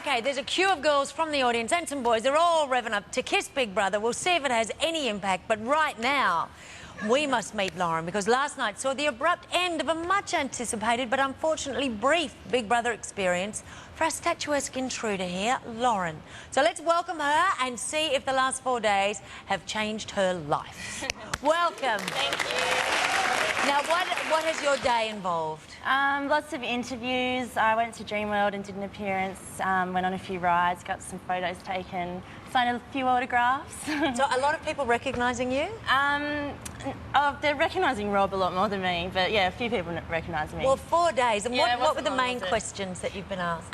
Okay, there's a queue of girls from the audience and some boys. They're all revving up to kiss Big Brother. We'll see if it has any impact. But right now, we must meet Lauren, because last night saw the abrupt end of a much-anticipated but unfortunately brief Big Brother experience for our statuesque intruder here, Lauren. So let's welcome her and see if the last 4 days have changed her life. Welcome. Thank you. Now, what has your day involved? Lots of interviews. I went to Dreamworld and did an appearance, went on a few rides, got some photos taken, signed a few autographs. So a lot of people recognising you? They're recognising Rob a lot more than me, but yeah, a few people recognise me. Well, 4 days. And Yeah, what were the main questions that you've been asked?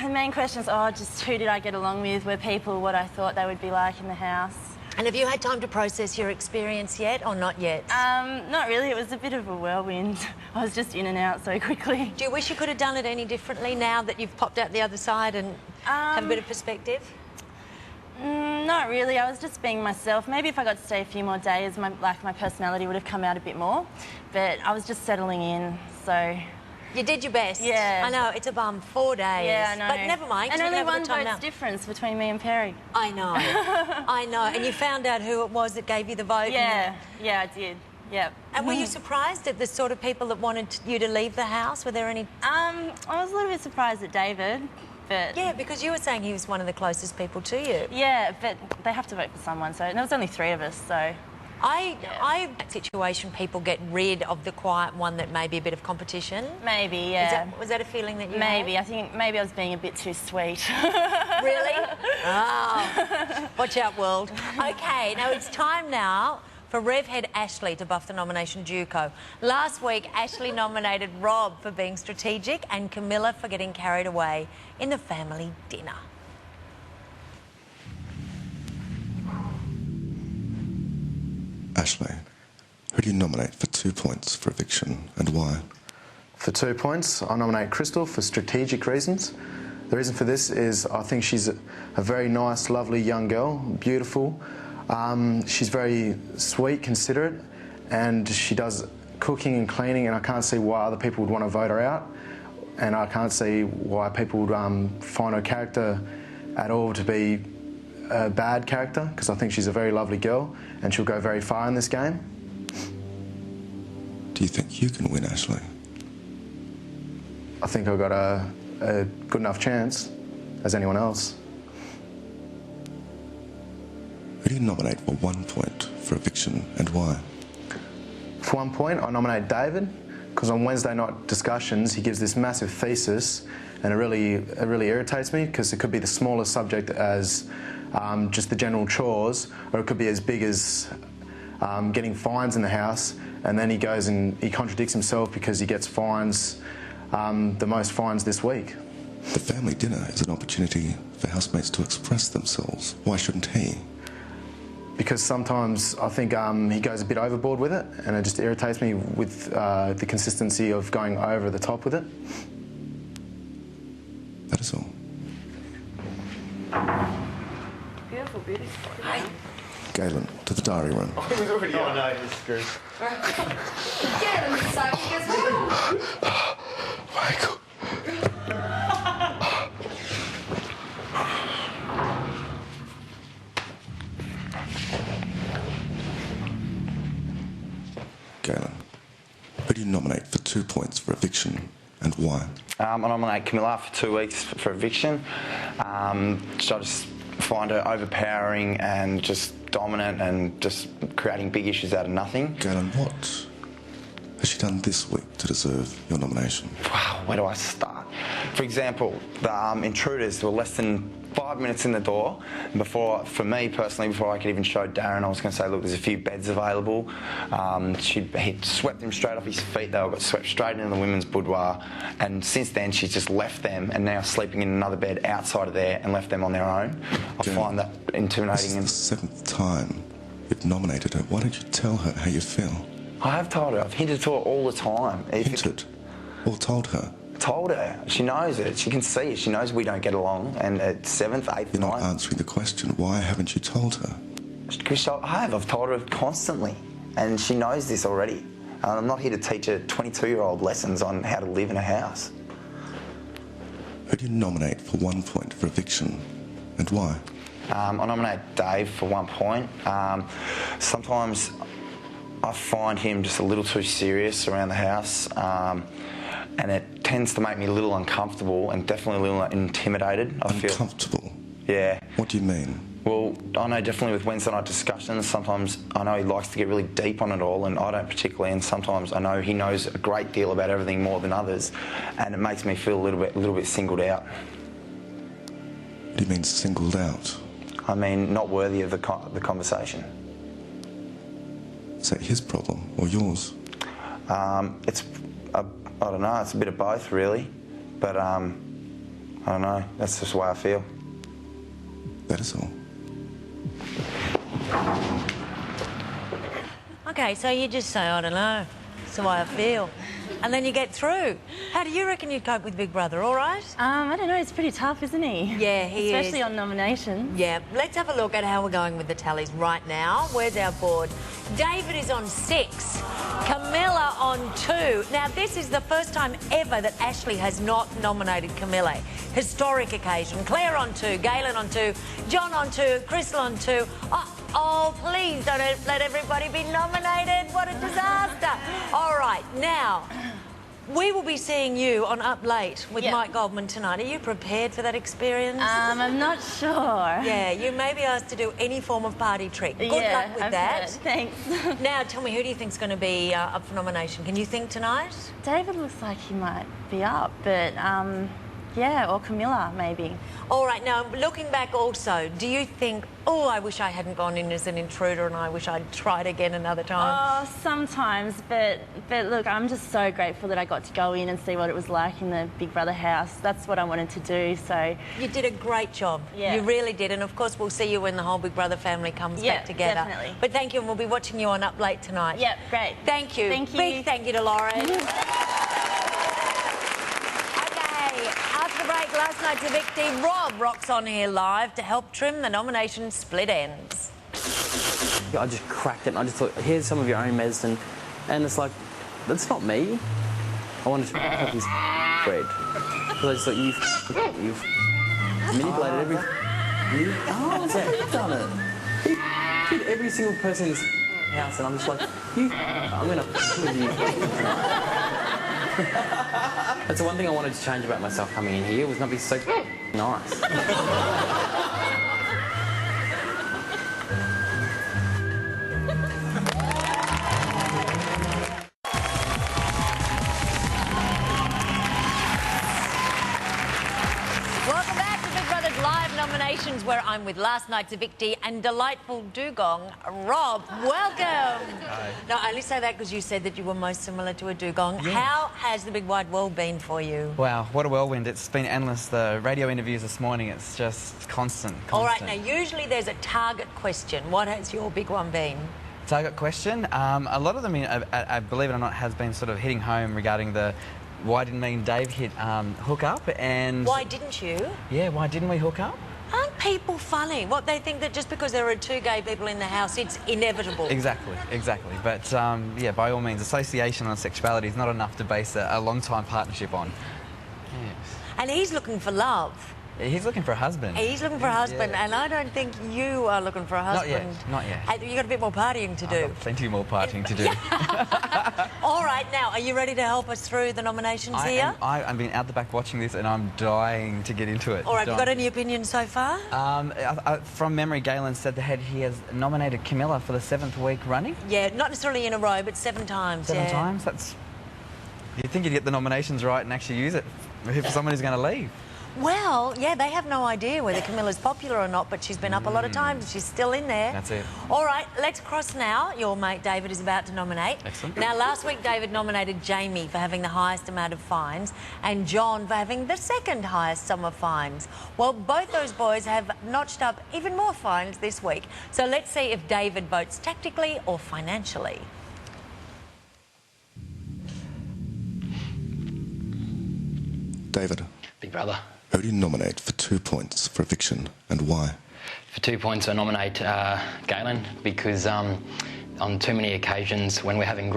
The main questions are just who did I get along with, were people what I thought they would be like in the house. And have you had time to process your experience yet, or not yet? Not really. It was a bit of a whirlwind. I was just in and out so quickly. Do you wish you could have done it any differently now that you've popped out the other side and have a bit of perspective? Not really. I was just being myself. Maybe if I got to stay a few more days, my personality would have come out a bit more. But I was just settling in, so... You did your best. Yeah. I know, it's a bum, 4 days. Yeah, I know. But never mind. And only one vote's now. difference between me and Perry. I know. I know. And you found out who it was that gave you the vote? Yeah, yeah, I did. Yeah. And were you surprised at the sort of people that wanted you to leave the house? Were there any... I was a little bit surprised at David, but... Yeah, because you were saying he was one of the closest people to you. Yeah, but they have to vote for someone, so... And there was only 3 of us, so... that situation, people get rid of the quiet one that may be a bit of competition. Maybe, yeah. Was that a feeling that you Maybe. had? I think maybe I was being a bit too sweet. Really? Oh. Watch out, world. OK, now it's time now for Rev Head Ashley to buff the nomination duco. Last week, Ashley nominated Rob for being strategic and Camilla for getting carried away in the family dinner. Ashley, who do you nominate for 2 points for eviction and why? For 2 points, I nominate Crystal for strategic reasons. The reason for this is I think she's a very nice, lovely young girl, beautiful. She's very sweet, considerate, and she does cooking and cleaning, and I can't see why other people would want to vote her out, and I can't see why people would find her character at all to be a bad character, because I think she's a very lovely girl and she'll go very far in this game. Do you think you can win, Ashley? I think I've got a good enough chance as anyone else. Who do you nominate for 1 point for eviction and why? For 1 point, I nominate David, because on Wednesday night discussions he gives this massive thesis, and it really irritates me, because it could be the smallest subject as just the general chores, or it could be as big as getting fines in the house, and then he goes and he contradicts himself because he gets fines, the most fines this week. The family dinner is an opportunity for housemates to express themselves. Why shouldn't he? Because sometimes I think he goes a bit overboard with it, and it just irritates me with the consistency of going over the top with it. That is all. Beautiful, beautiful. Galen, to the diary room. Oh no, he's screwed. Get him, son. He goes, woo! Michael. Galen, who do you nominate for 2 points for eviction and why? I nominate Camilla for 2 weeks for eviction. I just find her overpowering and just dominant and just creating big issues out of nothing. Galen, what has she done this week to deserve your nomination? Wow, where do I start? For example, the intruders were less than 5 minutes in the door before, for me personally, before I could even show Darren, I was going to say, look, there's a few beds available. He'd swept him straight off his feet. They all got swept straight into the women's boudoir. And since then, she's just left them and now sleeping in another bed outside of there and left them on their own. I find that intimidating. This is the 7th time you've nominated her. Why don't you tell her how you feel? I have told her. I've hinted to her all the time. Hinted? Or told her? Told her. She knows it. She can see it. She knows we don't get along. And at 7th, 8th, You're not 9th... answering the question. Why haven't you told her? Because I've told her constantly. And she knows this already. I'm not here to teach a 22-year-old lessons on how to live in a house. Who do you nominate for 1 point for eviction, and why? I nominate Dave for 1 point. Sometimes I find him just a little too serious around the house, and it tends to make me a little uncomfortable and definitely a little intimidated. I feel. Uncomfortable? Yeah. What do you mean? Well, I know definitely with Wednesday night discussions, sometimes I know he likes to get really deep on it all, and I don't particularly, and sometimes I know he knows a great deal about everything more than others, and it makes me feel a little bit singled out. What do you mean singled out? I mean, not worthy of the conversation. Is that his problem or yours? It's, I don't know, it's a bit of both really, but I don't know, that's just the way I feel. That is all. Okay, so you just say, I don't know. That's the way I feel. And then you get through. How do you reckon you'd cope with Big Brother, all right? I don't know, it's pretty tough, isn't he? Yeah, he is. Especially on nominations. Yeah, let's have a look at how we're going with the tallies right now. Where's our board? David is on 6, Camilla on 2. Now, this is the first time ever that Ashley has not nominated Camilla. Historic occasion. Claire on 2, Galen on 2, John on 2, Crystal on 2. Oh, please don't let everybody be nominated. What a disaster. All right, now, we will be seeing you on Up Late with Mike Goldman tonight. Are you prepared for that experience? I'm not sure. Yeah, you may be asked to do any form of party trick. Good luck with that. Thanks. Now, tell me, who do you think's going to be up for nomination? Can you think tonight? David looks like he might be up, but yeah, or Camilla maybe. All right, now, looking back also, do you think, oh, I wish I hadn't gone in as an intruder and I wish I'd tried again another time? Oh, sometimes, but look, I'm just so grateful that I got to go in and see what it was like in the Big Brother house. That's what I wanted to do, so... You did a great job. Yeah. You really did, and of course we'll see you when the whole Big Brother family comes back together. Definitely. But thank you, and we'll be watching you on Up Late tonight. Yep, great. Thank you. Thank you. Big thank you to Lauren. After the break, last night's evictee, Rob rocks on here live to help trim the nomination split ends. I just cracked it and I just thought, here's some of your own medicine. And it's like, that's not me. I wanted to have this bread. Because I just thought, you've manipulated every... You've done it. You did every single person in this house and I'm just like, I'm going to with you. That's the one thing I wanted to change about myself coming in here, was not be so nice. Welcome back to Big Brother's live nominations, where I'm with last night's evictee and delightful dugong, Rob. Welcome. Hi. No, I only say that because you said that you were most similar to a dugong. Yeah. How has the big wide world been for you? Wow, what a whirlwind. It's been endless. The radio interviews this morning, it's just constant. All right, now usually there's a target question. What has your big one been? Target question. A lot of them, I believe it or not, has been sort of hitting home regarding the why didn't me and Dave hook up, and... Why didn't you? Yeah, why didn't we hook up? Aren't people funny? What, they think that just because there are 2 gay people in the house, it's inevitable? Exactly. But, yeah, by all means, association on sexuality is not enough to base a long-time partnership on. Yes. And he's looking for love. He's looking for a husband. He's looking for a husband, and I don't think you are looking for a husband. Not yet. You've got a bit more partying to do. I've got plenty more partying to do. All right, now, are you ready to help us through the nominations here? I've been out the back watching this and I'm dying to get into it. All right, have you got any opinions so far? From memory, Galen said that he has nominated Camilla for the 7th week running. Yeah, not necessarily in a row, but 7 times. 7 times? That's... You'd think you'd get the nominations right and actually use it for someone who's going to leave. Well, yeah, they have no idea whether Camilla's popular or not, but she's been up a lot of times. She's still in there. That's it. All right, let's cross now. Your mate David is about to nominate. Excellent. Now, last week, David nominated Jamie for having the highest amount of fines and John for having the 2nd highest sum of fines. Well, both those boys have notched up even more fines this week. So let's see if David votes tactically or financially. David, Big Brother. who do you nominate for 2 points for eviction, and why? For 2 points, I nominate Galen because on too many occasions when we're having